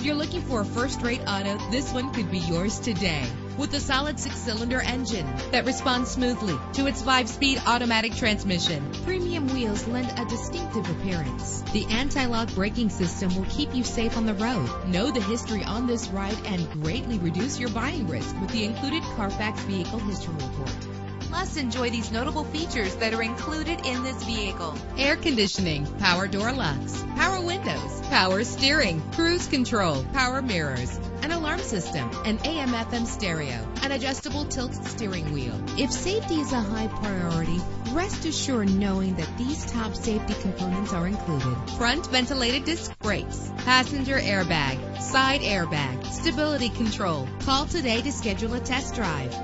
If you're looking for a first-rate auto, this one could be yours today. With a solid 6-cylinder engine that responds smoothly to its 5-speed automatic transmission, premium wheels lend a distinctive appearance. The anti-lock braking system will keep you safe on the road. Know the history on this ride and greatly reduce your buying risk with the included Carfax Vehicle History Report. Plus, enjoy these notable features that are included in this vehicle: air conditioning, power door locks, power windows, power steering, cruise control, power mirrors, an alarm system, an AM/FM stereo, an adjustable tilt steering wheel. If safety is a high priority, rest assured knowing that these top safety components are included: front ventilated disc brakes, passenger airbag, side airbag, stability control. Call today to schedule a test drive.